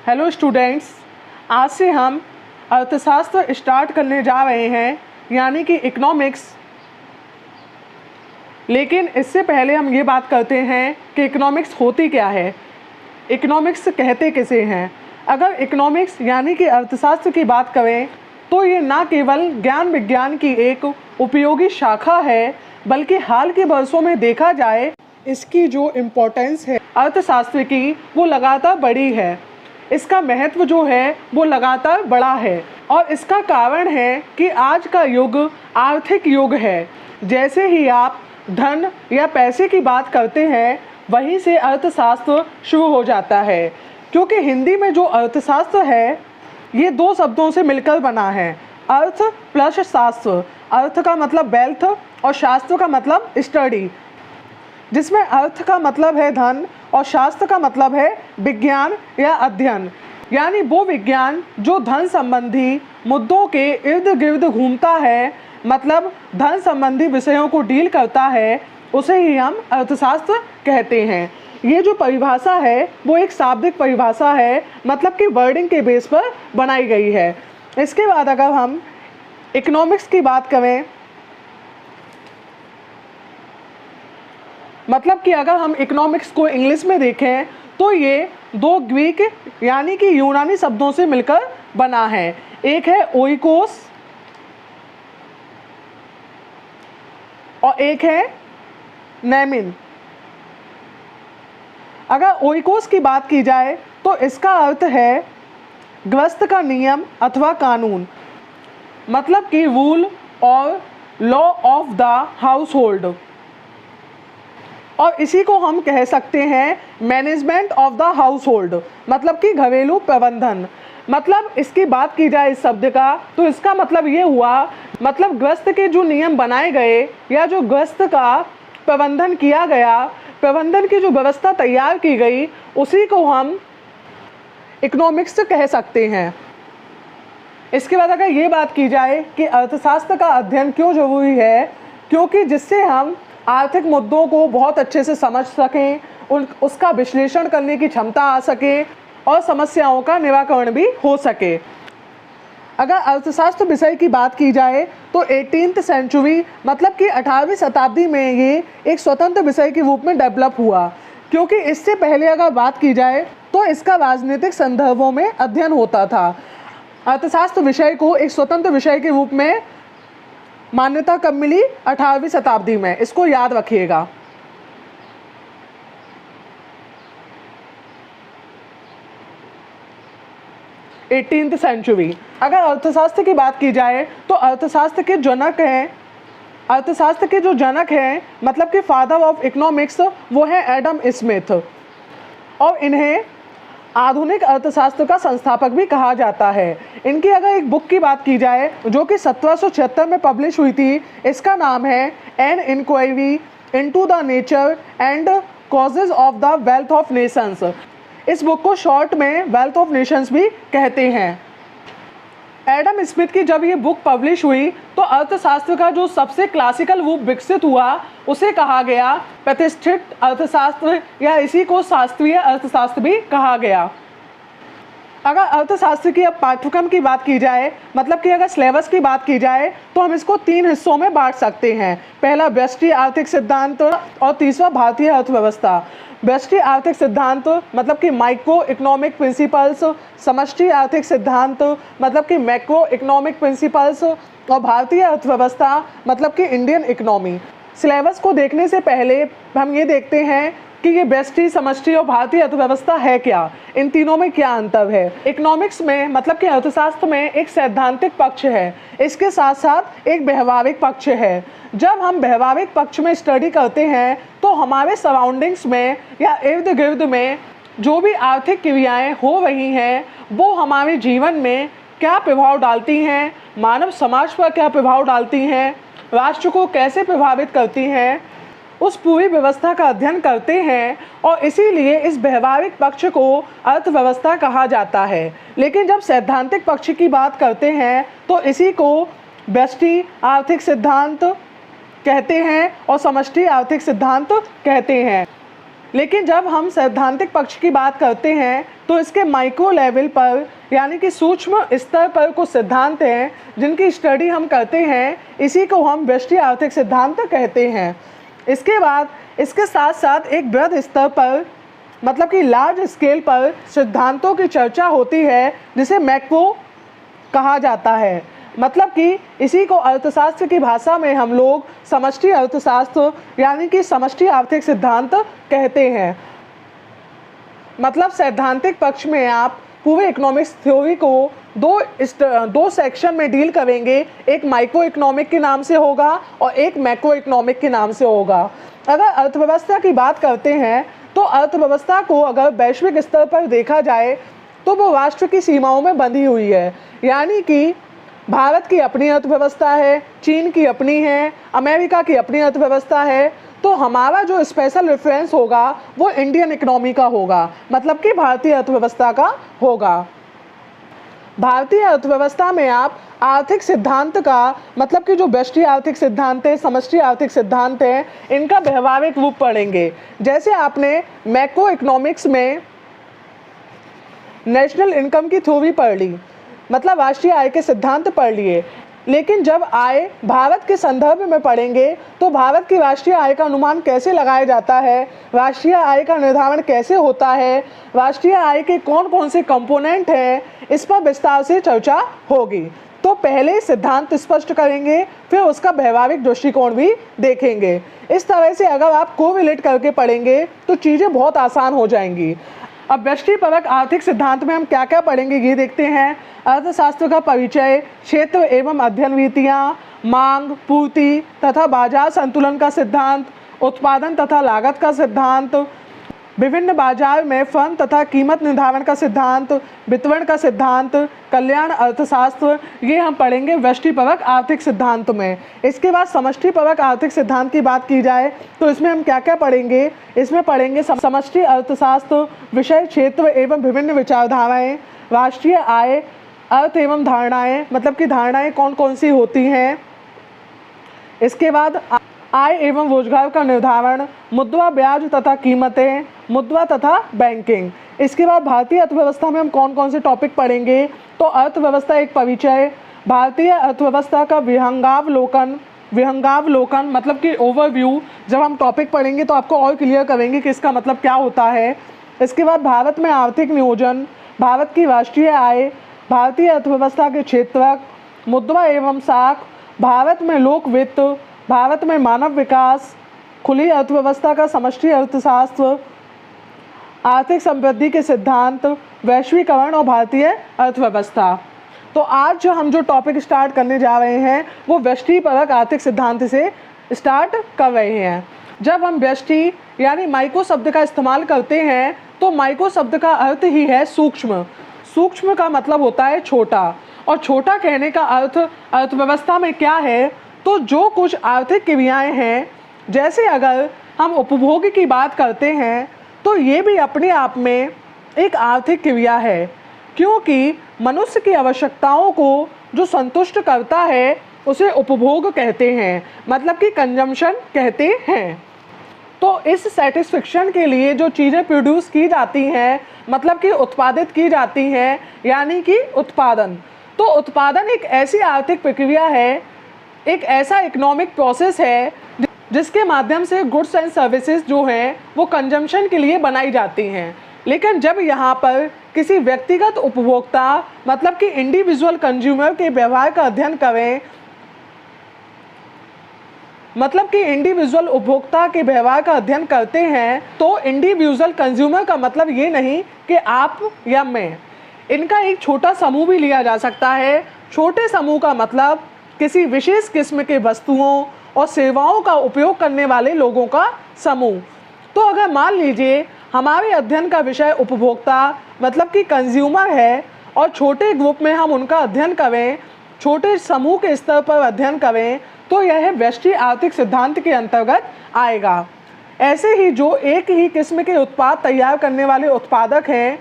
Hello students, आज से हम अर्थशास्त्र स्टार्ट करने जा रहे हैं, यानी कि इकोनॉमिक्स। लेकिन इससे पहले हम ये बात करते हैं कि इकोनॉमिक्स होती क्या है, इकोनॉमिक्स कहते किसे हैं। अगर इकोनॉमिक्स यानी कि अर्थशास्त्र की बात करें तो ये ना केवल ज्ञान विज्ञान की एक उपयोगी शाखा है, बल्कि हाल के वर्षों में देखा जाए इसकी जो इम्पोर्टेंस है अर्थशास्त्र की वो लगातार बढ़ी है। इसका महत्व जो है वो लगातार बढ़ा है और इसका कारण है कि आज का युग आर्थिक युग है। जैसे ही आप धन या पैसे की बात करते हैं वहीं से अर्थशास्त्र शुरू हो जाता है, क्योंकि हिंदी में जो अर्थशास्त्र है ये दो शब्दों से मिलकर बना है, अर्थ प्लस शास्त्र। अर्थ का मतलब वेल्थ और शास्त्र का मतलब स्टडी, जिसमें अर्थ का मतलब है धन और शास्त्र का मतलब है विज्ञान या अध्ययन, यानी वो विज्ञान जो धन संबंधी मुद्दों के इर्द गिर्द घूमता है, मतलब धन संबंधी विषयों को डील करता है, उसे ही हम अर्थशास्त्र कहते हैं। ये जो परिभाषा है वो एक शाब्दिक परिभाषा है, मतलब कि वर्डिंग के बेस पर बनाई गई है। इसके बाद अगर हम इकोनॉमिक्स की बात करें, मतलब कि अगर हम इकोनॉमिक्स को इंग्लिश में देखें तो ये दो ग्रीक यानी कि यूनानी शब्दों से मिलकर बना है। एक है ओइकोस और एक है नेमिन। अगर ओइकोस की बात की जाए तो इसका अर्थ है गृहस्थ का नियम अथवा कानून, मतलब कि रूल और law of the house hold, और इसी को हम कह सकते हैं management of the house hold, मतलब कि घरेलू प्रबंधन। मतलब इसकी बात की जाए इस शब्द का तो इसका मतलब ये हुआ, मतलब गृहस्थ के जो नियम बनाए गए या जो गृहस्थ का प्रबंधन किया गया, प्रबंधन की जो व्यवस्था तैयार की गई, उसी को हम इकोनॉमिक्स कह सकते हैं। इसके बाद अगर ये बात की जाए कि अर्थशास्त्र का अध्ययन क्यों जरूरी है, क्योंकि जिससे हम आर्थिक मुद्दों को बहुत अच्छे से समझ सकें, उसका विश्लेषण करने की क्षमता आ सके और समस्याओं का निराकरण भी हो सके। अगर अर्थशास्त्र विषय की बात की जाए तो 18th सेंचुरी, मतलब कि 18वीं शताब्दी में ये एक स्वतंत्र विषय के रूप में डेवलप हुआ, क्योंकि इससे पहले अगर बात की जाए तो इसका राजनीतिक संदर्भों में अध्ययन होता था। अर्थशास्त्र विषय को एक स्वतंत्र विषय के रूप में मान्यता कब मिली? 18वीं शताब्दी में। इसको याद रखिएगा। Eighteenth century. अगर अर्थशास्त्र की बात की जाए तो अर्थशास्त्र के जनक हैं, अर्थशास्त्र के जो जनक हैं, मतलब कि फादर ऑफ इकोनॉमिक्स, वो है एडम स्मिथ, और इन्हें आधुनिक अर्थशास्त्र का संस्थापक भी कहा जाता है। इनकी अगर एक बुक की बात की जाए जो कि 1776 में पब्लिश हुई थी, इसका नाम है an inquiry into the nature and causes of the wealth of nations. इस बुक को शॉर्ट में वेल्थ ऑफ नेशंस भी कहते हैं। एडम स्मिथ की जब ये बुक पब्लिश हुई तो अर्थशास्त्र का जो सबसे क्लासिकल रूप विकसित हुआ उसे कहा गया प्रतिष्ठित अर्थशास्त्र, या इसी को शास्त्रीय अर्थशास्त्र भी कहा गया। अगर अर्थशास्त्र की अब पाठ्यक्रम की बात की जाए, मतलब कि अगर सिलेबस की बात की जाए तो हम इसको 3 हिस्सों में बांट सकते हैं। पहला व्यष्टि आर्थिक सिद्धांत और तीसरा भारतीय अर्थव्यवस्था। व्यष्टि आर्थिक सिद्धांत मतलब कि माइक्रो इकोनॉमिक प्रिंसिपल्स, समष्टि आर्थिक सिद्धांत मतलब कि मैक्रो इकोनॉमिक प्रिंसिपल्स, और भारतीय अर्थव्यवस्था मतलब कि इंडियन इकोनॉमी। सिलेबस को देखने से पहले हम ये देखते हैं कि ये व्यष्टि, समष्टि और भारतीय अर्थव्यवस्था है क्या, इन तीनों में क्या अंतर है। इकोनॉमिक्स में मतलब कि अर्थशास्त्र में एक सैद्धांतिक पक्ष है, इसके साथ साथ एक व्यवहारिक पक्ष है। जब हम व्यवहारिक पक्ष में स्टडी करते हैं तो हमारे सराउंडिंग्स में या इर्द गिर्द में जो भी आर्थिक क्रियाएं हो रही हैं वो हमारे जीवन में क्या प्रभाव डालती हैं, मानव समाज पर क्या प्रभाव डालती हैं, राष्ट्र को कैसे प्रभावित करती हैं, उस पूरी व्यवस्था का अध्ययन करते हैं, और इसीलिए इस व्यवहारिक पक्ष को अर्थव्यवस्था कहा जाता है। लेकिन जब सैद्धांतिक पक्ष की बात करते हैं तो इसी को व्यष्टि आर्थिक सिद्धांत कहते हैं और समष्टि आर्थिक सिद्धांत कहते हैं। लेकिन जब हम सैद्धांतिक पक्ष की बात करते हैं तो इसके माइक्रो लेवल पर यानी कि सूक्ष्म स्तर पर कुछ सिद्धांत हैं जिनकी स्टडी हम करते हैं, इसी को हम व्यष्टि आर्थिक सिद्धांत कहते हैं। इसके बाद इसके साथ साथ एक बृहद स्तर पर मतलब कि लार्ज स्केल पर सिद्धांतों की चर्चा होती है जिसे मैक्रो कहा जाता है। मतलब कि इसी को अर्थशास्त्र की भाषा में हम लोग समष्टि अर्थशास्त्र यानी कि समष्टि आर्थिक सिद्धांत कहते हैं। मतलब सैद्धांतिक पक्ष में आप पूरे इकोनॉमिक्स थ्योरी को दो सेक्शन में डील करेंगे, एक माइक्रो इकोनॉमिक के नाम से होगा और एक मैक्रो इकोनॉमिक के नाम से होगा। अगर अर्थव्यवस्था की बात करते हैं तो अर्थव्यवस्था को अगर वैश्विक स्तर पर देखा जाए तो वो राष्ट्र की सीमाओं में बंधी हुई है, यानी कि भारत की अपनी अर्थव्यवस्था है, चीन की अपनी है, अमेरिका की अपनी अर्थव्यवस्था है। तो हमारा जो स्पेशल रेफरेंस होगा वो इंडियन इकोनॉमी का होगा, मतलब कि भारतीय अर्थव्यवस्था का होगा। भारतीय अर्थव्यवस्था में आप आर्थिक सिद्धांत का मतलब कि जो व्यष्टि आर्थिक सिद्धांत है, समष्टि आर्थिक सिद्धांत है, इनका व्यवहारिक रूप पढ़ेंगे। जैसे आपने मैक्रो इकोनॉमिक्स में नेशनल इनकम की थ्योरी पढ़ ली, मतलब राष्ट्रीय आय के सिद्धांत पढ़ लिए, लेकिन जब आय भारत के संदर्भ में पढ़ेंगे तो भारत की राष्ट्रीय आय का अनुमान कैसे लगाया जाता है, राष्ट्रीय आय का निर्धारण कैसे होता है, राष्ट्रीय आय के कौन कौन से कंपोनेंट हैं, इस पर विस्तार से चर्चा होगी। तो पहले सिद्धांत स्पष्ट करेंगे, फिर उसका व्यवहारिक दृष्टिकोण भी देखेंगे। इस तरह से अगर आप कोरिलेट करके पढ़ेंगे तो चीज़ें बहुत आसान हो जाएंगी। अब व्यष्टिपरक आर्थिक सिद्धांत में हम क्या क्या पढ़ेंगे ये देखते हैं। अर्थशास्त्र का परिचय, क्षेत्र एवं अध्ययन रीतियाँ, मांग, पूर्ति तथा बाजार संतुलन का सिद्धांत, उत्पादन तथा लागत का सिद्धांत, विभिन्न बाजार में फर्म तथा कीमत निर्धारण का सिद्धांत, वितरण का सिद्धांत, कल्याण अर्थशास्त्र, ये हम पढ़ेंगे व्यष्टिपरक आर्थिक सिद्धांत में। इसके बाद समष्टिपरक आर्थिक सिद्धांत की बात की जाए तो इसमें हम क्या क्या पढ़ेंगे, इसमें पढ़ेंगे समष्टि अर्थशास्त्र, विषय क्षेत्र एवं विभिन्न विचारधाराएँ, राष्ट्रीय आय, अर्थ एवं धारणाएँ, मतलब कि धारणाएँ कौन कौन सी होती हैं। इसके बाद आय एवं रोजगार का निर्धारण, मुद्रा, ब्याज तथा कीमतें, मुद्रा तथा बैंकिंग। इसके बाद भारतीय अर्थव्यवस्था में हम कौन कौन से टॉपिक पढ़ेंगे, तो अर्थव्यवस्था एक परिचय, भारतीय अर्थव्यवस्था का विहंगावलोकन मतलब कि ओवरव्यू। जब हम टॉपिक पढ़ेंगे तो आपको और क्लियर करेंगे कि इसका मतलब क्या होता है। इसके बाद भारत में आर्थिक नियोजन, भारत की राष्ट्रीय आय, भारतीय अर्थव्यवस्था के क्षेत्रक, मुद्रा एवं साख, भारत में लोक वित्त, भारत में मानव विकास, खुली अर्थव्यवस्था का समष्टि अर्थशास्त्र, आर्थिक समृद्धि के सिद्धांत, वैश्वीकरण और भारतीय अर्थव्यवस्था। तो आज जो हम जो टॉपिक स्टार्ट करने जा रहे हैं वो व्यष्टिपरक आर्थिक सिद्धांत से स्टार्ट कर रहे हैं। जब हम व्यष्टि यानी माइक्रो शब्द का इस्तेमाल करते हैं तो माइक्रो शब्द का अर्थ ही है सूक्ष्म। सूक्ष्म का मतलब होता है छोटा, और छोटा कहने का अर्थ अर्थव्यवस्था में क्या है, तो जो कुछ आर्थिक क्रियाएं हैं, जैसे अगर हम उपभोग की बात करते हैं तो ये भी अपने आप में एक आर्थिक क्रिया है, क्योंकि मनुष्य की आवश्यकताओं को जो संतुष्ट करता है उसे उपभोग कहते हैं, मतलब कि कंजम्पशन कहते हैं। तो इस सेटिस्फेक्शन के लिए जो चीज़ें प्रोड्यूस की जाती हैं, मतलब कि उत्पादित की जाती हैं, यानी कि उत्पादन। तो उत्पादन एक ऐसी आर्थिक प्रक्रिया है, एक ऐसा इकोनॉमिक प्रोसेस है जिसके माध्यम से गुड्स एंड सर्विसेज जो हैं वो कंजम्पशन के लिए बनाई जाती हैं। लेकिन जब यहाँ पर किसी व्यक्तिगत उपभोक्ता मतलब कि इंडिविजुअल कंज्यूमर के व्यवहार का अध्ययन करें, मतलब कि इंडिविजुअल उपभोक्ता के व्यवहार का अध्ययन करते हैं, तो इंडिविजुअल कंज्यूमर का मतलब ये नहीं कि आप या मैं, इनका एक छोटा समूह भी लिया जा सकता है। छोटे समूह का मतलब किसी विशेष किस्म के वस्तुओं और सेवाओं का उपयोग करने वाले लोगों का समूह। तो अगर मान लीजिए हमारे अध्ययन का विषय उपभोक्ता मतलब कि कंज्यूमर है और छोटे ग्रुप में हम उनका अध्ययन करें, छोटे समूह के स्तर पर अध्ययन करें, तो यह व्यष्टि आर्थिक सिद्धांत के अंतर्गत आएगा। ऐसे ही जो एक ही किस्म के उत्पाद तैयार करने वाले उत्पादक हैं,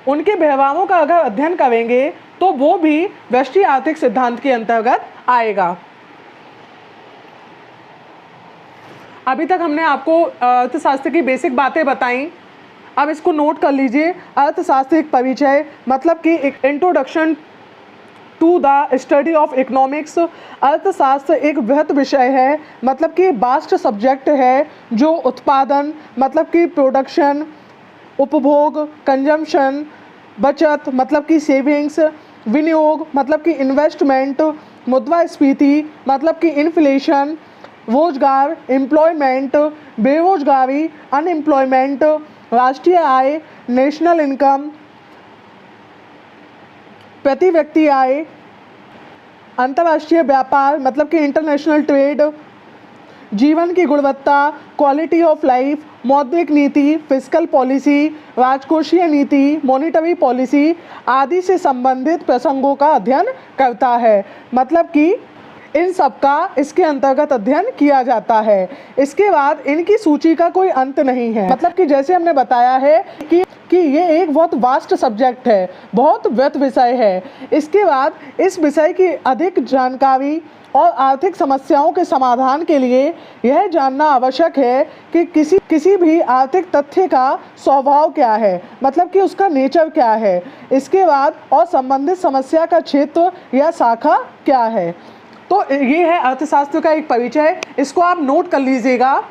उनके व्यवहारों का अगर अध्ययन करेंगे तो वो भी व्यष्टि आर्थिक सिद्धांत के अंतर्गत आएगा। अभी तक हमने आपको अर्थशास्त्र की बेसिक बातें बताई। अब इसको नोट कर लीजिए। अर्थशास्त्र एक परिचय मतलब कि एक introduction to the study of economics. अर्थशास्त्र एक बृहत विषय है मतलब कि वास्ट सब्जेक्ट है जो उत्पादन मतलब कि प्रोडक्शन, उपभोग कंजम्पशन, बचत मतलब कि सेविंग्स, विनियोग मतलब कि इन्वेस्टमेंट, मुद्रास्फीति मतलब कि इन्फ्लेशन, रोजगार एम्प्लॉयमेंट, बेरोजगारी अनएम्प्लॉयमेंट, राष्ट्रीय आय नेशनल इनकम, प्रति व्यक्ति आय, अंतर्राष्ट्रीय व्यापार मतलब कि इंटरनेशनल ट्रेड, जीवन की गुणवत्ता क्वालिटी ऑफ लाइफ, मौद्रिक नीति फिस्कल पॉलिसी, राजकोषीय नीति मॉनिटरी पॉलिसी आदि से संबंधित प्रसंगों का अध्ययन करता है। मतलब कि इन सब का इसके अंतर्गत अध्ययन किया जाता है। इसके बाद इनकी सूची का कोई अंत नहीं है। मतलब कि जैसे हमने बताया है कि ये एक बहुत वास्ट सब्जेक्ट है, बहुत वृहत विषय है। इसके बाद इस विषय की अधिक जानकारी और आर्थिक समस्याओं के समाधान के लिए यह जानना आवश्यक है कि किसी भी आर्थिक तथ्य का स्वभाव क्या है, मतलब कि उसका नेचर क्या है। इसके बाद और संबंधित समस्या का क्षेत्र या शाखा क्या है। तो ये है अर्थशास्त्र का एक परिचय, इसको आप नोट कर लीजिएगा।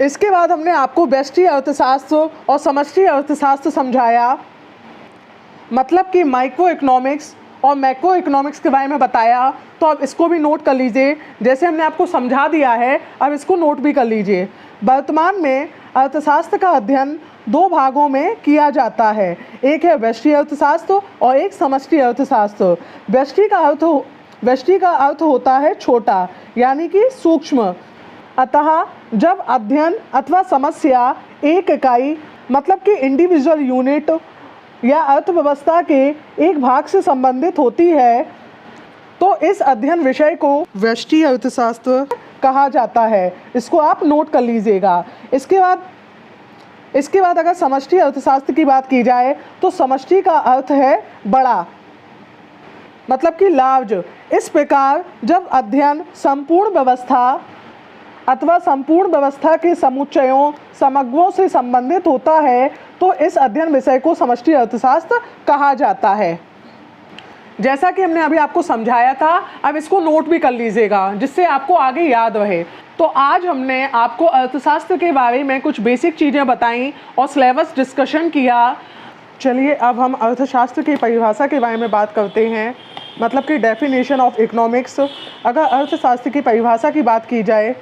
इसके बाद हमने आपको व्यष्टि अर्थशास्त्र और समष्टि अर्थशास्त्र समझाया, मतलब कि माइक्रो इकोनॉमिक्स और मैक्रो इकोनॉमिक्स के बारे में बताया। तो अब इसको भी नोट कर लीजिए, जैसे हमने आपको समझा दिया है अब इसको नोट भी कर लीजिए। वर्तमान में अर्थशास्त्र का अध्ययन दो भागों में किया जाता है, एक है व्यष्टि अर्थशास्त्र और एक समष्टि अर्थशास्त्र। व्यष्टि का अर्थ होता है छोटा यानी कि सूक्ष्म। अतः जब अध्ययन अथवा समस्या एक इकाई मतलब कि इंडिविजुअल यूनिट या अर्थव्यवस्था के एक भाग से संबंधित होती है तो इस अध्ययन विषय को व्यष्टि अर्थशास्त्र कहा जाता है। इसको आप नोट कर लीजिएगा। इसके बाद अगर समष्टि अर्थशास्त्र की बात की जाए तो समष्टि का अर्थ है बड़ा, मतलब कि लार्ज। इस प्रकार जब अध्ययन संपूर्ण व्यवस्था अथवा संपूर्ण व्यवस्था के समुच्चयों समग्रों से संबंधित होता है तो इस अध्ययन विषय को समष्टि अर्थशास्त्र कहा जाता है। जैसा कि हमने अभी आपको समझाया था, अब इसको नोट भी कर लीजिएगा जिससे आपको आगे याद रहे। तो आज हमने आपको अर्थशास्त्र के बारे में कुछ बेसिक चीज़ें बताई और सिलेबस डिस्कशन किया। चलिए अब हम अर्थशास्त्र की परिभाषा के बारे में बात करते हैं, मतलब कि डेफिनेशन ऑफ इकोनॉमिक्स। अगर अर्थशास्त्र की परिभाषा की बात की जाए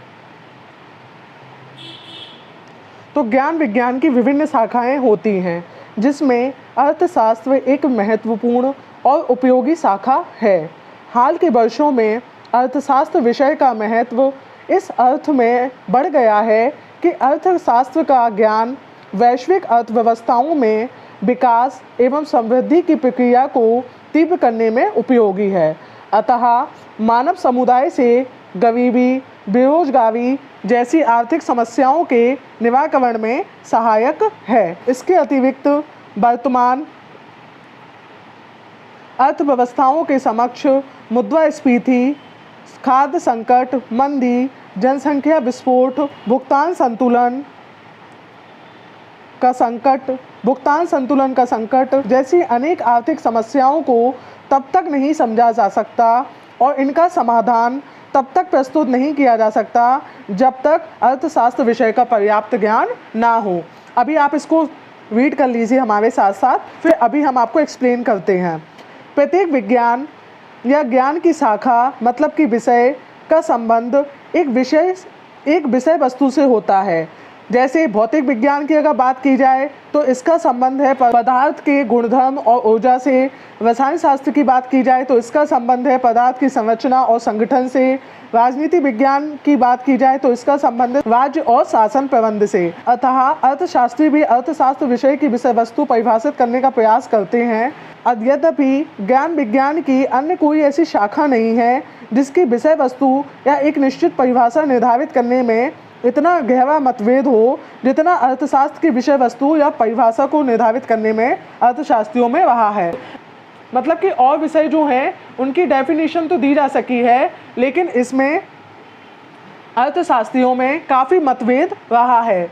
तो ज्ञान विज्ञान की विभिन्न शाखाएं होती हैं जिसमें अर्थशास्त्र एक महत्वपूर्ण और उपयोगी शाखा है। हाल के वर्षों में अर्थशास्त्र विषय का महत्व इस अर्थ में बढ़ गया है कि अर्थशास्त्र का ज्ञान वैश्विक अर्थव्यवस्थाओं में विकास एवं समृद्धि की प्रक्रिया को तीव्र करने में उपयोगी है। अतः मानव समुदाय से गरीबी, बेरोजगारी जैसी आर्थिक समस्याओं के निराकरण में सहायक है। इसके अतिरिक्त वर्तमान अर्थव्यवस्थाओं के समक्ष मुद्रास्फीति, खाद्य संकट, मंदी, जनसंख्या विस्फोट, भुगतान संतुलन का संकट जैसी अनेक आर्थिक समस्याओं को तब तक नहीं समझा जा सकता और इनका समाधान तब तक प्रस्तुत नहीं किया जा सकता जब तक अर्थशास्त्र विषय का पर्याप्त ज्ञान ना हो। अभी आप इसको रीड कर लीजिए हमारे साथ साथ, फिर अभी हम आपको एक्सप्लेन करते हैं। प्रत्येक विज्ञान या ज्ञान की शाखा मतलब कि विषय का संबंध एक विषय वस्तु से होता है। जैसे भौतिक विज्ञान की अगर बात की जाए तो इसका संबंध है पदार्थ के गुणधर्म और ऊर्जा से। रसायन शास्त्र की बात की जाए तो इसका संबंध है पदार्थ की संरचना और संगठन से। राजनीति विज्ञान की बात की जाए तो इसका संबंध राज्य और शासन प्रबंध से। अतः अर्थशास्त्री भी अर्थशास्त्र विषय की विषय वस्तु परिभाषित करने का प्रयास करते हैं। यद्यपि ज्ञान विज्ञान की अन्य कोई ऐसी शाखा नहीं है जिसकी विषय वस्तु या एक निश्चित परिभाषा निर्धारित करने में इतना गहरा मतभेद हो जितना अर्थशास्त्र की विषय वस्तु या परिभाषा को निर्धारित करने में अर्थशास्त्रियों में रहा है। मतलब कि और विषय जो हैं उनकी डेफिनेशन तो दी जा सकी है, लेकिन इसमें अर्थशास्त्रियों में काफ़ी मतभेद रहा है।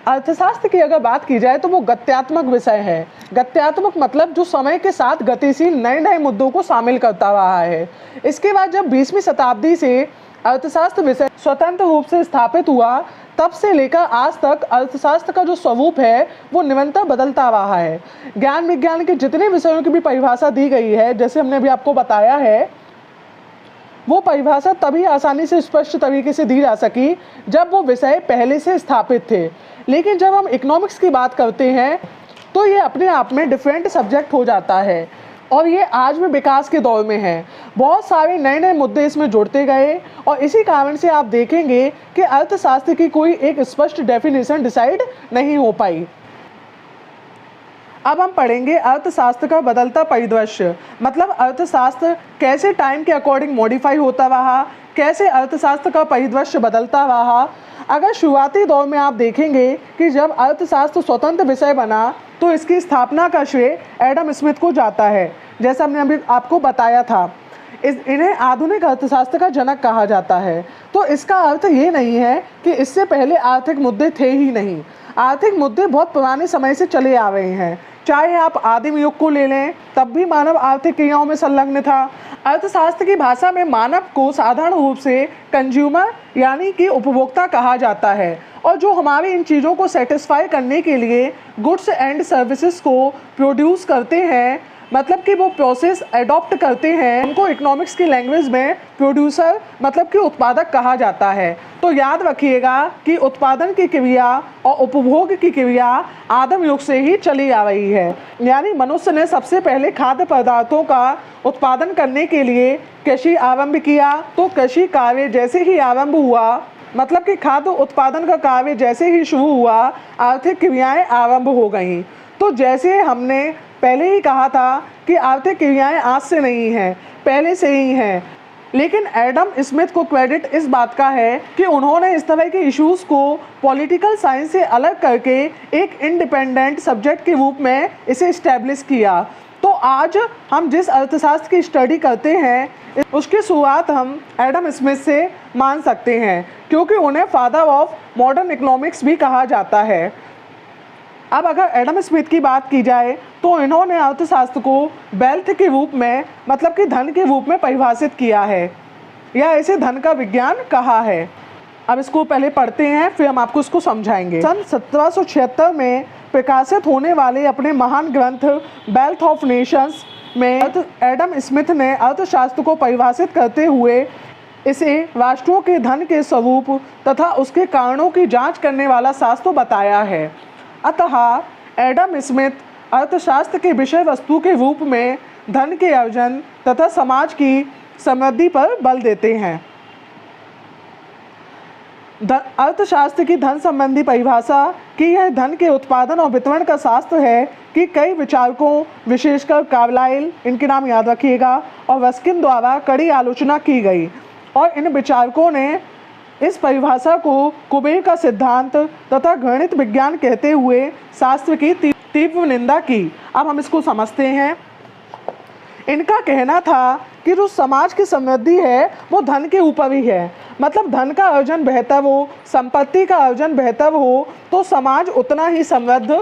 अर्थशास्त्र की अगर बात की जाए तो वो गत्यात्मक विषय है। गत्यात्मक मतलब जो समय के साथ गतिशील नए नए मुद्दों को शामिल करता रहा है। इसके बाद जब 20वीं शताब्दी से अर्थशास्त्र विषय स्वतंत्र रूप से स्थापित हुआ, तब से लेकर आज तक अर्थशास्त्र का जो स्वरूप है वो निरंतर बदलता रहा है। ज्ञान विज्ञान के जितने विषयों की भी परिभाषा दी गई है, जैसे हमने अभी आपको बताया है, वो परिभाषा तभी आसानी से स्पष्ट तरीके से दी जा सकी जब वो विषय पहले से स्थापित थे। लेकिन जब हम इकोनॉमिक्स की बात करते हैं तो ये अपने आप में डिफरेंट सब्जेक्ट हो जाता है और ये आज भी विकास के दौर में है। बहुत सारे नए नए मुद्दे इसमें जुड़ते गए और इसी कारण से आप देखेंगे कि अर्थशास्त्र की कोई एक स्पष्ट डेफिनेशन डिसाइड नहीं हो पाई। अब हम पढ़ेंगे अर्थशास्त्र का बदलता परिदृश्य, मतलब अर्थशास्त्र कैसे टाइम के अकॉर्डिंग मॉडिफाई होता रहा, कैसे अर्थशास्त्र का परिदृश्य बदलता रहा। अगर शुरुआती दौर में आप देखेंगे कि जब अर्थशास्त्र स्वतंत्र विषय बना तो इसकी स्थापना का श्रेय एडम स्मिथ को जाता है, जैसा हमने अभी आपको बताया था। इन्हें आधुनिक अर्थशास्त्र का जनक कहा जाता है। तो इसका अर्थ ये नहीं है कि इससे पहले आर्थिक मुद्दे थे ही नहीं। आर्थिक मुद्दे बहुत पुराने समय से चले आ रहे हैं। चाहे आप आदिम युग को ले लें, तब भी मानव आर्थिक क्रियाओं में संलग्न था। अर्थशास्त्र की भाषा में मानव को साधारण रूप से कंज्यूमर यानी कि उपभोक्ता कहा जाता है, और जो हमारी इन चीज़ों को सेटिस्फाई करने के लिए गुड्स एंड सर्विसेज को प्रोड्यूस करते हैं, मतलब कि वो प्रोसेस एडॉप्ट करते हैं, उनको इकोनॉमिक्स की लैंग्वेज में प्रोड्यूसर मतलब कि उत्पादक कहा जाता है। तो याद रखिएगा कि उत्पादन की क्रिया और उपभोग की क्रिया आदिम युग से ही चली आ रही है। यानी मनुष्य ने सबसे पहले खाद्य पदार्थों का उत्पादन करने के लिए कृषि आरंभ किया। तो कृषि कार्य जैसे ही आरंभ हुआ, मतलब कि खाद्य उत्पादन का कार्य जैसे ही शुरू हुआ, आर्थिक क्रियाएं आरंभ हो गईं। तो जैसे हमने पहले ही कहा था कि आर्थिक क्रियाएं आज से नहीं हैं, पहले से ही हैं। लेकिन एडम स्मिथ को क्रेडिट इस बात का है कि उन्होंने इस तरह के इश्यूज़ को पॉलिटिकल साइंस से अलग करके एक इंडिपेंडेंट सब्जेक्ट के रूप में इसे इस्टेब्लिश किया। तो आज हम जिस अर्थशास्त्र की स्टडी करते हैं उसकी शुरुआत हम एडम स्मिथ से मान सकते हैं, क्योंकि उन्हें फादर ऑफ मॉडर्न इकोनॉमिक्स भी कहा जाता है। अब अगर एडम स्मिथ की बात की जाए तो इन्होंने अर्थशास्त्र को वेल्थ के रूप में, मतलब कि धन के रूप में परिभाषित किया है, या इसे धन का विज्ञान कहा है। अब इसको पहले पढ़ते हैं, फिर हम आपको इसको समझाएंगे। सन 1776 में प्रकाशित होने वाले अपने महान ग्रंथ वेल्थ ऑफ नेशंस में एडम स्मिथ ने अर्थशास्त्र को परिभाषित करते हुए इसे राष्ट्रों के धन के स्वरूप तथा उसके कारणों की जांच करने वाला शास्त्र बताया है। अतः एडम स्मिथ अर्थशास्त्र के विषय वस्तु के रूप में धन के अर्जन तथा समाज की समृद्धि पर बल देते हैं। अर्थशास्त्र की धन संबंधी परिभाषा कि यह धन के उत्पादन और वितरण का शास्त्र है कि कई विचारकों, विशेषकर कार्लाइल, इनके नाम याद रखिएगा, और रस्किन द्वारा कड़ी आलोचना की गई, और इन विचारकों ने इस परिभाषा को कुबेर का सिद्धांत तथा गणित विज्ञान कहते हुए शास्त्र की तीव्र निंदा की। अब हम इसको समझते हैं। इनका कहना था कि जो समाज की समृद्धि है वो धन के ऊपर ही है, मतलब धन का अर्जन बेहतर हो, संपत्ति का अर्जन बेहतर हो तो समाज उतना ही समृद्ध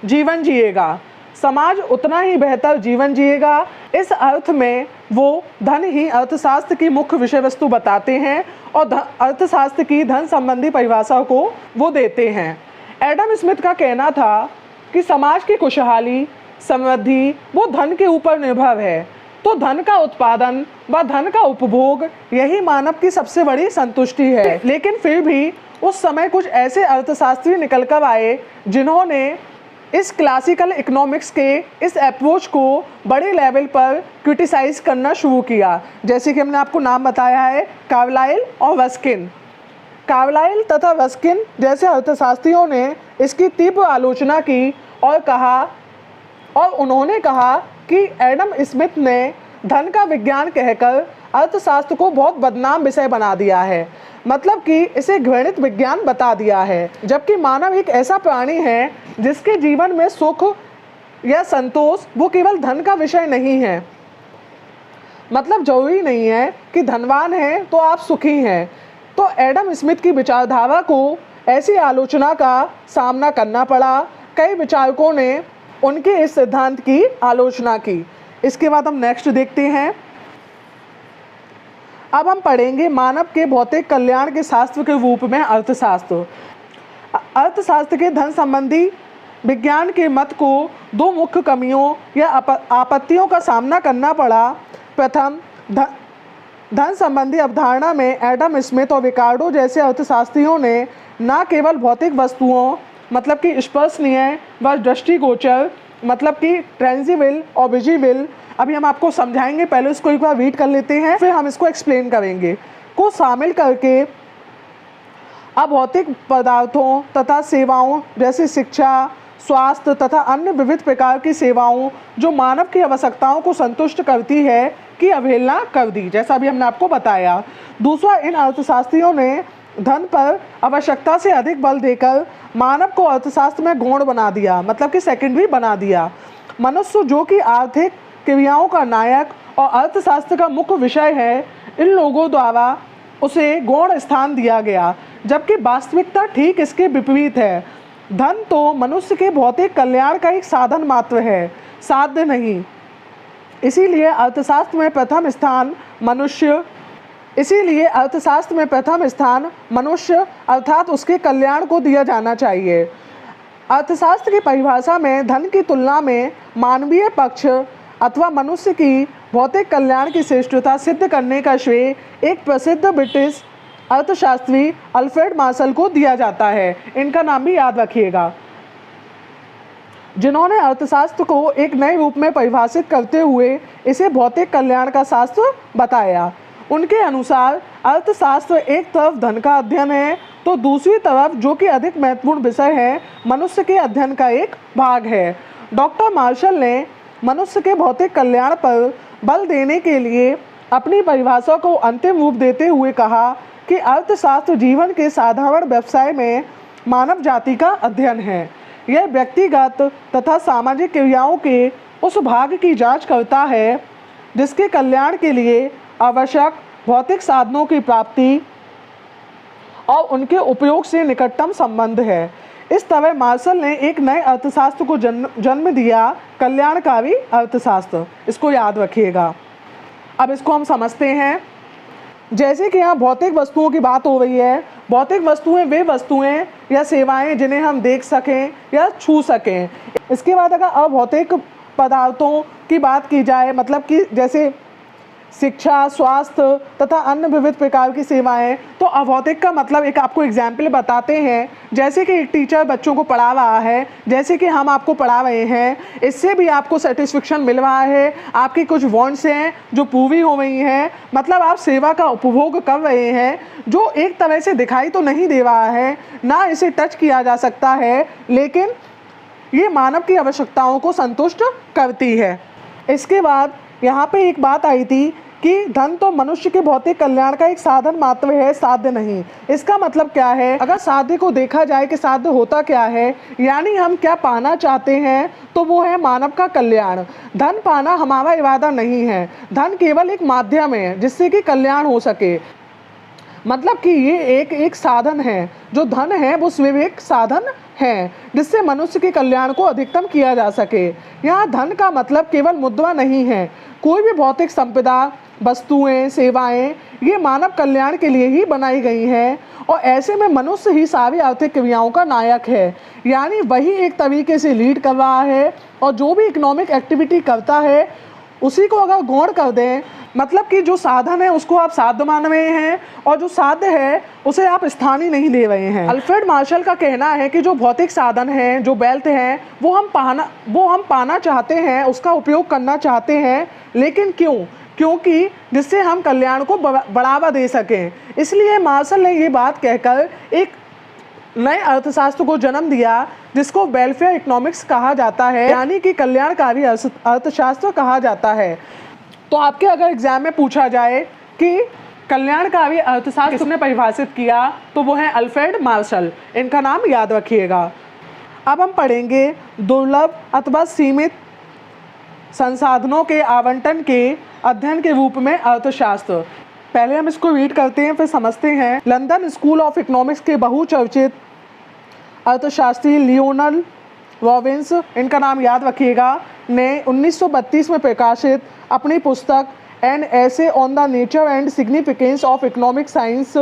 जीवन जिएगा, समाज उतना ही बेहतर जीवन जिएगा। इस अर्थ में वो धन ही अर्थशास्त्र की मुख्य विषय वस्तु बताते हैं और अर्थशास्त्र की धन संबंधी परिभाषा को वो देते हैं। एडम स्मिथ का कहना था कि समाज की खुशहाली, समृद्धि वो धन के ऊपर निर्भर है, तो धन का उत्पादन व धन का उपभोग यही मानव की सबसे बड़ी संतुष्टि है। लेकिन फिर भी उस समय कुछ ऐसे अर्थशास्त्री निकल कर आए जिन्होंने इस क्लासिकल इकोनॉमिक्स के इस अप्रोच को बड़े लेवल पर क्रिटिसाइज करना शुरू किया, जैसे कि हमने आपको नाम बताया है कार्लाइल और रस्किन। कार्लाइल तथा रस्किन जैसे अर्थशास्त्रियों ने इसकी तीव्र आलोचना की और उन्होंने कहा कि एडम स्मिथ ने धन का विज्ञान कहकर अर्थशास्त्र को बहुत बदनाम विषय बना दिया है, मतलब कि इसे गणित विज्ञान बता दिया है, जबकि मानव एक ऐसा प्राणी है जिसके जीवन में सुख या संतोष वो केवल धन का विषय नहीं है। मतलब जरूरी नहीं है कि धनवान हैं तो आप सुखी हैं। तो एडम स्मिथ की विचारधारा को ऐसी आलोचना का सामना करना पड़ा। कई विचारकों ने उनके इस सिद्धांत की आलोचना की। इसके बाद हम नेक्स्ट देखते हैं। अब हम पढ़ेंगे मानव के भौतिक कल्याण के शास्त्र के रूप में अर्थशास्त्र। अर्थशास्त्र के धन संबंधी विज्ञान के मत को दो मुख्य कमियों या आपत्तियों का सामना करना पड़ा। प्रथम, धन संबंधी अवधारणा में एडम स्मिथ और रिकार्डो जैसे अर्थशास्त्रियों ने न केवल भौतिक वस्तुओं मतलब कि स्पर्शनीय व दृष्टिगोचर मतलब कि ट्रेंजिबल और विजिबल, अभी हम आपको समझाएंगे, पहले इसको एक बार रीड कर लेते हैं फिर हम इसको एक्सप्लेन करेंगे, को शामिल करके अभौतिक पदार्थों तथा सेवाओं जैसे शिक्षा, स्वास्थ्य तथा अन्य विविध प्रकार की सेवाओं जो मानव की आवश्यकताओं को संतुष्ट करती है की अवहेलना कर दी, जैसा भी हमने आपको बताया। दूसरा, इन अर्थशास्त्रियों ने धन पर आवश्यकता से अधिक बल देकर मानव को अर्थशास्त्र में गौण बना दिया, मतलब कि सेकेंडरी बना दिया। मनुष्य जो कि आर्थिक क्रियाओं का नायक और अर्थशास्त्र का मुख्य विषय है, इन लोगों द्वारा उसे गौण स्थान दिया गया, जबकि वास्तविकता ठीक इसके विपरीत है। धन तो मनुष्य के भौतिक कल्याण का एक साधन मात्र है, साध्य नहीं। इसीलिए अर्थशास्त्र में प्रथम स्थान मनुष्य अर्थात उसके कल्याण को दिया जाना चाहिए। अर्थशास्त्र की परिभाषा में धन की तुलना में मानवीय पक्ष अथवा मनुष्य की भौतिक कल्याण की श्रेष्ठता सिद्ध करने का श्रेय एक प्रसिद्ध ब्रिटिश अर्थशास्त्री अल्फ्रेड मार्शल को दिया जाता है। इनका नाम भी याद रखिएगा, जिन्होंने अर्थशास्त्र को एक नए रूप में परिभाषित करते हुए इसे भौतिक कल्याण का शास्त्र बताया। उनके अनुसार अर्थशास्त्र एक तरफ धन का अध्ययन है तो दूसरी तरफ, जो कि अधिक महत्वपूर्ण विषय है, मनुष्य के अध्ययन का एक भाग है। डॉक्टर मार्शल ने मनुष्य के भौतिक कल्याण पर बल देने के लिए अपनी परिभाषा को अंतिम रूप देते हुए कहा कि अर्थशास्त्र जीवन के साधारण व्यवसाय में मानव जाति का अध्ययन है। यह व्यक्तिगत तथा सामाजिक क्रियाओं के उस भाग की जांच करता है जिसके कल्याण के लिए आवश्यक भौतिक साधनों की प्राप्ति और उनके उपयोग से निकटतम संबंध है। इस तरह मार्शल ने एक नए अर्थशास्त्र को जन्म दिया, कल्याणकारी अर्थशास्त्र। इसको याद रखिएगा। अब इसको हम समझते हैं। जैसे कि यहाँ भौतिक वस्तुओं की बात हो रही है, भौतिक वस्तुएं वे वस्तुएं या सेवाएं जिन्हें हम देख सकें या छू सकें। इसके बाद अगर अभौतिक पदार्थों की बात की जाए, मतलब कि जैसे शिक्षा, स्वास्थ्य तथा अन्य विविध प्रकार की सेवाएं, तो अभौतिक का मतलब एक आपको एग्जाम्पल बताते हैं। जैसे कि एक टीचर बच्चों को पढ़ा रहा है, जैसे कि हम आपको पढ़ा रहे हैं, इससे भी आपको सेटिस्फेक्शन मिल रहा है, आपकी कुछ वांट्स हैं जो पूरी हो रही हैं, मतलब आप सेवा का उपभोग कर रहे हैं, जो एक तरह से दिखाई तो नहीं दे रहा है, ना इसे टच किया जा सकता है, लेकिन ये मानव की आवश्यकताओं को संतुष्ट करती है। इसके बाद यहाँ पे एक बात आई थी कि धन तो मनुष्य के भौतिक कल्याण का एक साधन मात्र है, साध्य नहीं। इसका मतलब क्या है? अगर साध्य को देखा जाए कि साध्य होता क्या है, यानी हम क्या पाना चाहते हैं, तो वो है मानव का कल्याण। धन पाना हमारा इरादा नहीं है, धन केवल एक माध्यम है जिससे कि कल्याण हो सके। मतलब कि ये एक साधन है, जो धन है वो सिर्फ एक साधन है जिससे मनुष्य के कल्याण को अधिकतम किया जा सके। यहाँ धन का मतलब केवल मुद्रा नहीं है, कोई भी भौतिक संपदा, वस्तुएं, सेवाएं, ये मानव कल्याण के लिए ही बनाई गई हैं और ऐसे में मनुष्य ही सारी आर्थिक क्रियाओं का नायक है, यानी वही एक तरीके से लीड कर रहा है और जो भी इकोनॉमिक एक्टिविटी करता है उसी को अगर गौण कर दें, मतलब कि जो साधन है उसको आप साध्य मान रहे हैं और जो साध्य है उसे आप स्थान ही नहीं दे रहे हैं। अल्फ्रेड मार्शल का कहना है कि जो भौतिक साधन हैं, जो वेल्थ हैं, वो हम पाना चाहते हैं, उसका उपयोग करना चाहते हैं, लेकिन क्योंकि जिससे हम कल्याण को बढ़ावा दे सकें। इसलिए मार्शल ने ये बात कहकर एक नए अर्थशास्त्र को जन्म दिया जिसको वेलफेयर इकोनॉमिक्स कहा जाता है, यानी कि कल्याणकारी अर्थशास्त्र कहा जाता है। तो आपके अगर एग्जाम में पूछा जाए कि कल्याणकारी अर्थशास्त्र किसने परिभाषित किया, तो वो है अल्फ्रेड मार्शल। इनका नाम याद रखिएगा। अब हम पढ़ेंगे दुर्लभ अथवा सीमित संसाधनों के आवंटन के अध्ययन के रूप में अर्थशास्त्र। पहले हम इसको रीड करते हैं फिर समझते हैं। लंदन स्कूल ऑफ इकोनॉमिक्स के बहुचर्चित अर्थशास्त्री लियोनल रॉबिन्स, इनका नाम याद रखिएगा, ने 1932 में प्रकाशित अपनी पुस्तक an essay on the nature and significance of economic science,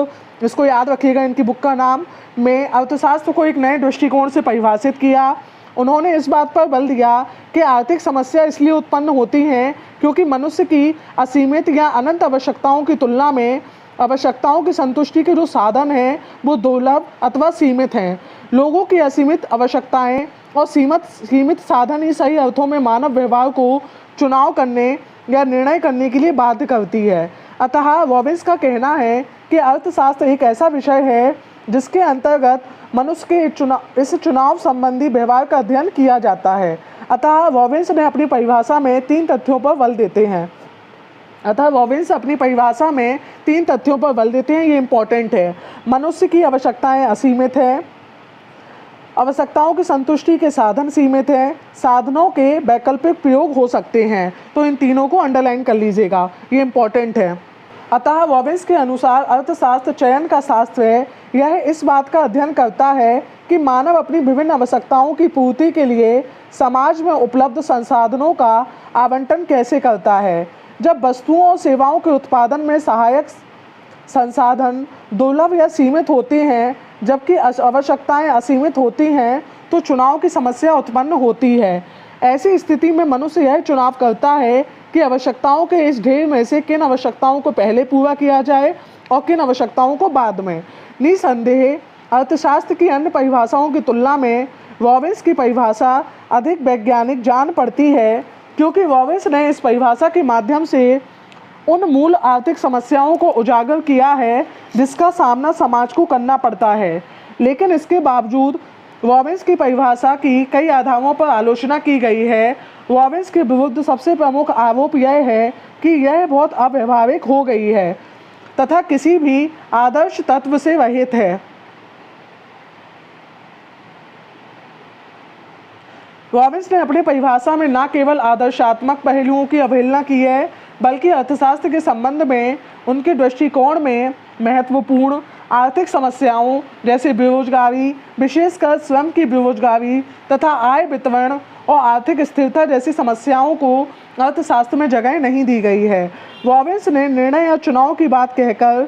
इसको याद रखिएगा इनकी बुक का नाम, में अर्थशास्त्र को एक नए दृष्टिकोण से परिभाषित किया। उन्होंने इस बात पर बल दिया कि आर्थिक समस्या इसलिए उत्पन्न होती हैं क्योंकि मनुष्य की असीमित या अनंत आवश्यकताओं की तुलना में आवश्यकताओं की संतुष्टि के जो साधन हैं वो दुर्लभ अथवा सीमित हैं। लोगों की असीमित आवश्यकताएं और सीमित साधन ही सही अर्थों में मानव व्यवहार को चुनाव करने या निर्णय करने के लिए बाध्य करती है। अतः रॉबिन्स का कहना है कि अर्थशास्त्र एक ऐसा विषय है जिसके अंतर्गत मनुष्य के इस चुनाव संबंधी व्यवहार का अध्ययन किया जाता है। अतः रॉबिन्स ने अपनी परिभाषा में 3 तथ्यों पर बल देते हैं। ये इम्पोर्टेंट है। मनुष्य की आवश्यकताएं असीमित है, आवश्यकताओं की संतुष्टि के साधन सीमित हैं, साधनों के वैकल्पिक प्रयोग हो सकते हैं। तो इन तीनों को अंडरलाइन कर लीजिएगा, ये इम्पोर्टेंट है। अतः रॉबिन्स के अनुसार अर्थशास्त्र चयन का शास्त्र है। यह इस बात का अध्ययन करता है कि मानव अपनी विभिन्न आवश्यकताओं की पूर्ति के लिए समाज में उपलब्ध संसाधनों का आवंटन कैसे करता है। जब वस्तुओं और सेवाओं के उत्पादन में सहायक संसाधन दुर्लभ या सीमित होते हैं जबकि आवश्यकताएं असीमित होती हैं तो चुनाव की समस्या उत्पन्न होती है। ऐसी स्थिति में मनुष्य यह चुनाव करता है कि आवश्यकताओं के इस ढेर में से किन आवश्यकताओं को पहले पूरा किया जाए और किन आवश्यकताओं को बाद में। निसंदेह अर्थशास्त्र की अन्य परिभाषाओं की तुलना में रॉबिन्स की परिभाषा अधिक वैज्ञानिक जान पड़ती है क्योंकि रॉबिन्स ने इस परिभाषा के माध्यम से उन मूल आर्थिक समस्याओं को उजागर किया है जिसका सामना समाज को करना पड़ता है। लेकिन इसके बावजूद रॉबिन्स की परिभाषा की कई आधारों पर आलोचना की गई है। रॉबिन्स के विरुद्ध सबसे प्रमुख आरोप यह है कि यह बहुत अव्यावहारिक हो गई है तथा किसी भी आदर्श तत्व से रहित है। रॉबिन्स ने अपनी परिभाषा में न केवल आदर्शात्मक पहलुओं की अवहेलना की है बल्कि अर्थशास्त्र के संबंध में उनके दृष्टिकोण में महत्वपूर्ण आर्थिक समस्याओं जैसे बेरोजगारी, विशेषकर श्रम की बेरोजगारी तथा आय वितरण और आर्थिक स्थिरता जैसी समस्याओं को अर्थशास्त्र में जगह नहीं दी गई है। रॉबिन्स ने निर्णय या चुनाव की बात कहकर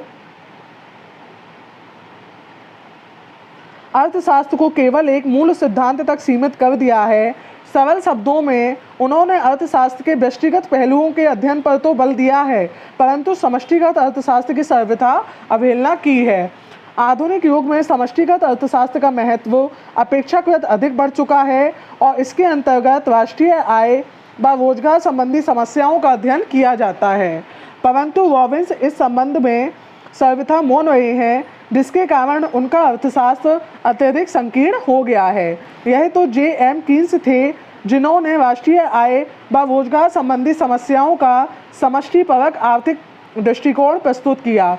अर्थशास्त्र को केवल एक मूल सिद्धांत तक सीमित कर दिया है। सरल शब्दों में उन्होंने अर्थशास्त्र के व्यक्तिगत पहलुओं के अध्ययन पर तो बल दिया है परंतु समष्टिगत अर्थशास्त्र की सर्वथा अवहेलना की है। आधुनिक युग में समष्टिगत अर्थशास्त्र का महत्व अपेक्षाकृत अधिक बढ़ चुका है और इसके अंतर्गत राष्ट्रीय आय व रोजगार संबंधी समस्याओं का अध्ययन किया जाता है। परंतु रॉबिन्स इस संबंध में सर्वथा मौन रहे हैं जिसके कारण उनका अर्थशास्त्र अत्यधिक संकीर्ण हो गया है। यह तो J.M. कीन्स थे जिन्होंने राष्ट्रीय आय व रोजगार संबंधी समस्याओं का समष्टिपरक आर्थिक दृष्टिकोण प्रस्तुत किया।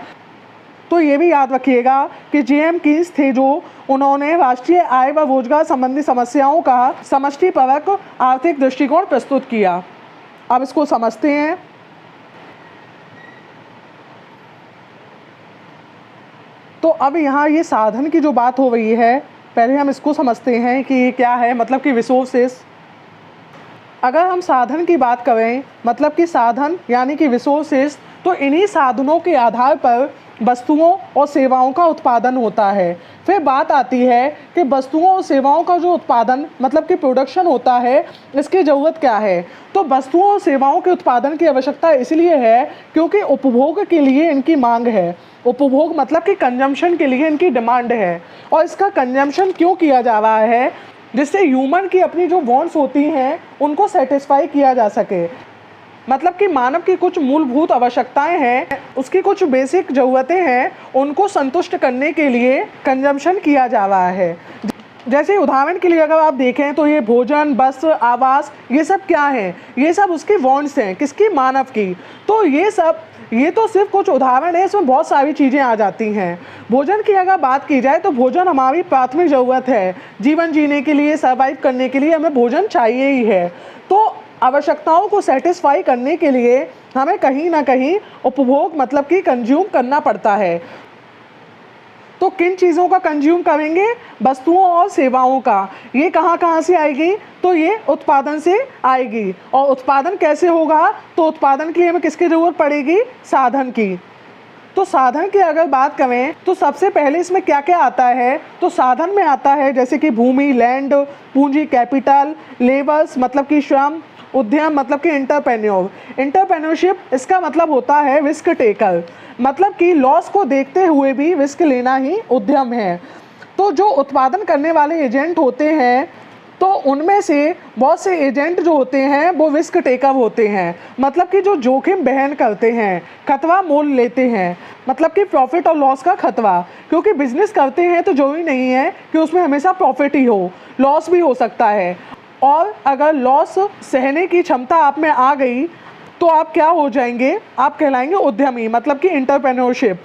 तो ये भी याद रखिएगा कि J.M. कीन्स थे जो उन्होंने राष्ट्रीय आय व रोजगार संबंधी समस्याओं का समष्टिपरक आर्थिक दृष्टिकोण प्रस्तुत किया। अब इसको समझते हैं। तो अब यहाँ ये साधन की जो बात हो रही है पहले हम इसको समझते हैं कि क्या है, मतलब कि रिसोर्सेस। अगर हम साधन की बात करें मतलब कि साधन यानी कि रिसोर्सेस, तो इन्हीं साधनों के आधार पर वस्तुओं और सेवाओं का उत्पादन होता है। फिर बात आती है कि वस्तुओं और सेवाओं का जो उत्पादन मतलब कि प्रोडक्शन होता है इसकी ज़रूरत क्या है। तो वस्तुओं और सेवाओं के उत्पादन की आवश्यकता इसलिए है क्योंकि उपभोग के लिए इनकी मांग है। उपभोग मतलब कि कंजम्पशन के लिए इनकी डिमांड है और इसका कंजम्पशन क्यों किया जा रहा है, जिससे ह्यूमन की अपनी जो वांट्स होती हैं उनको सेटिस्फाई किया जा सके। मतलब कि मानव की कुछ मूलभूत आवश्यकताएं हैं, उसकी कुछ बेसिक ज़रूरतें हैं, उनको संतुष्ट करने के लिए कंजम्पशन किया जा रहा है। जैसे उदाहरण के लिए अगर आप देखें तो ये भोजन, वस्त्र, आवास, ये सब क्या है, ये सब उसकी वांट्स हैं, किसकी, मानव की। तो ये तो सिर्फ कुछ उदाहरण है, इसमें बहुत सारी चीज़ें आ जाती हैं। भोजन की अगर बात की जाए तो भोजन हमारी प्राथमिक ज़रूरत है। जीवन जीने के लिए, सर्वाइव करने के लिए हमें भोजन चाहिए ही है। तो आवश्यकताओं को सेटिस्फाई करने के लिए हमें कहीं ना कहीं उपभोग मतलब कि कंज्यूम करना पड़ता है। तो किन चीज़ों का कंज्यूम करेंगे? वस्तुओं और सेवाओं का। ये कहाँ से आएगी? तो ये उत्पादन से आएगी। और उत्पादन कैसे होगा? तो उत्पादन के लिए हमें किसकी ज़रूरत पड़ेगी? साधन की। तो साधन की अगर बात करें तो सबसे पहले इसमें क्या क्या आता है? तो साधन में आता है जैसे कि भूमि, लैंड, पूंजी, कैपिटल, लेबर्स मतलब कि श्रम, उद्यम मतलब कि इंटरप्रेन्योरशिप इसका मतलब होता है रिस्क टेकर, मतलब कि लॉस को देखते हुए भी रिस्क लेना ही उद्यम है। तो जो उत्पादन करने वाले एजेंट होते हैं तो उनमें से बहुत से एजेंट जो होते हैं वो रिस्क टेकर होते हैं, मतलब कि जो जोखिम बहन करते हैं, खतरा मोल लेते हैं, मतलब कि प्रॉफिट और लॉस का खतरा। क्योंकि बिजनेस करते हैं तो जरूरी नहीं है कि उसमें हमेशा प्रॉफिट ही हो, लॉस भी हो सकता है। और अगर लॉस सहने की क्षमता आप में आ गई तो आप क्या हो जाएंगे? आप कहलाएंगे उद्यमी, मतलब कि एंटरप्रेन्योरशिप।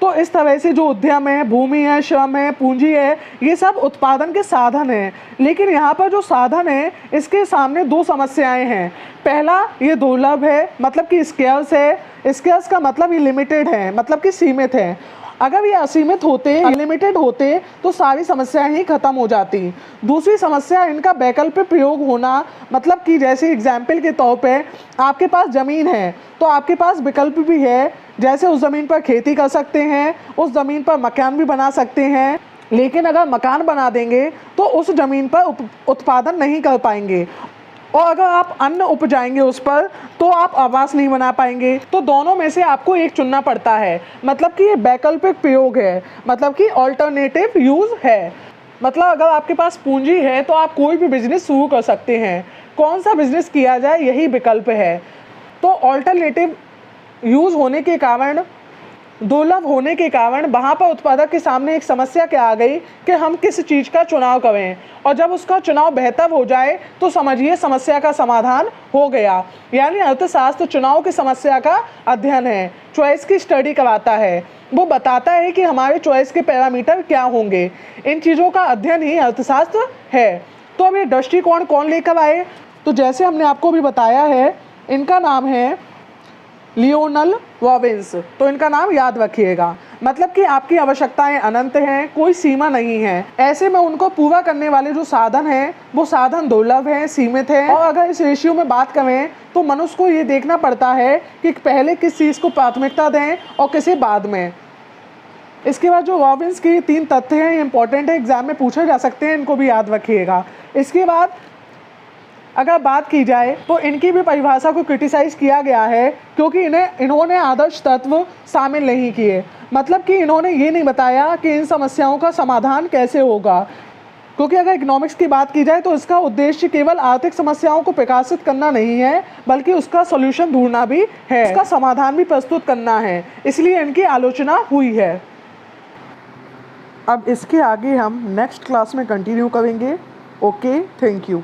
तो इस तरह से जो उद्यम है, भूमि है, श्रम है, पूंजी है, ये सब उत्पादन के साधन हैं। लेकिन यहाँ पर जो साधन है इसके सामने दो समस्याएं हैं। पहला, ये दुर्लभ है, मतलब कि स्केर्स है। स्केर्स का मतलब ये लिमिटेड है, मतलब कि सीमित है। अगर ये असीमित होते, अनलिमिटेड होते तो सारी समस्याएं ही खत्म हो जाती। दूसरी समस्या इनका वैकल्पिक प्रयोग होना, मतलब कि जैसे एग्जाम्पल के तौर पे आपके पास ज़मीन है तो आपके पास विकल्प भी है, जैसे उस ज़मीन पर खेती कर सकते हैं, उस ज़मीन पर मकान भी बना सकते हैं। लेकिन अगर मकान बना देंगे तो उस ज़मीन पर उत्पादन नहीं कर पाएंगे, और अगर आप अन्न उपजाएंगे उस पर तो आप आवास नहीं बना पाएंगे। तो दोनों में से आपको एक चुनना पड़ता है, मतलब कि ये वैकल्पिक प्रयोग है, मतलब कि ऑल्टरनेटिव यूज़ है। मतलब अगर आपके पास पूंजी है तो आप कोई भी बिजनेस शुरू कर सकते हैं, कौन सा बिजनेस किया जाए यही विकल्प है। तो ऑल्टरनेटिव यूज़ होने के कारण, दुर्लभ होने के कारण वहाँ पर उत्पादक के सामने एक समस्या क्या आ गई कि हम किस चीज़ का चुनाव करें। और जब उसका चुनाव बेहतर हो जाए तो समझिए समस्या का समाधान हो गया। यानी अर्थशास्त्र चुनाव की समस्या का अध्ययन है, चॉइस की स्टडी कराता है। वो बताता है कि हमारे चॉइस के पैरामीटर क्या होंगे। इन चीज़ों का अध्ययन ही अर्थशास्त्र है। तो अब ये दृष्टिकोण कौन लेकर आए? तो जैसे हमने आपको भी बताया है, इनका नाम है लियोनल रॉबिन्स। तो इनका नाम याद रखिएगा। मतलब कि आपकी आवश्यकताएं अनंत हैं, कोई सीमा नहीं है। ऐसे में उनको पूरा करने वाले जो साधन हैं वो साधन दुर्लभ हैं, सीमित हैं। और अगर इस रेशियो में बात करें तो मनुष्य को ये देखना पड़ता है कि पहले किस चीज़ को प्राथमिकता दें और किसे बाद में। इसके बाद जो रॉबिन्स की 3 तथ्य हैं, ये इंपॉर्टेंट है, एग्जाम में पूछे जा सकते हैं, इनको भी याद रखिएगा। इसके बाद अगर बात की जाए तो इनकी भी परिभाषा को क्रिटिसाइज़ किया गया है, क्योंकि इन्होंने आदर्श तत्व शामिल नहीं किए। मतलब कि इन्होंने ये नहीं बताया कि इन समस्याओं का समाधान कैसे होगा। क्योंकि अगर इकोनॉमिक्स की बात की जाए तो इसका उद्देश्य केवल आर्थिक समस्याओं को प्रकाशित करना नहीं है, बल्कि उसका सॉल्यूशन ढूंढना भी है, उसका समाधान भी प्रस्तुत करना है। इसलिए इनकी आलोचना हुई है। अब इसके आगे हम नेक्स्ट क्लास में कंटिन्यू करेंगे। Okay, thank you.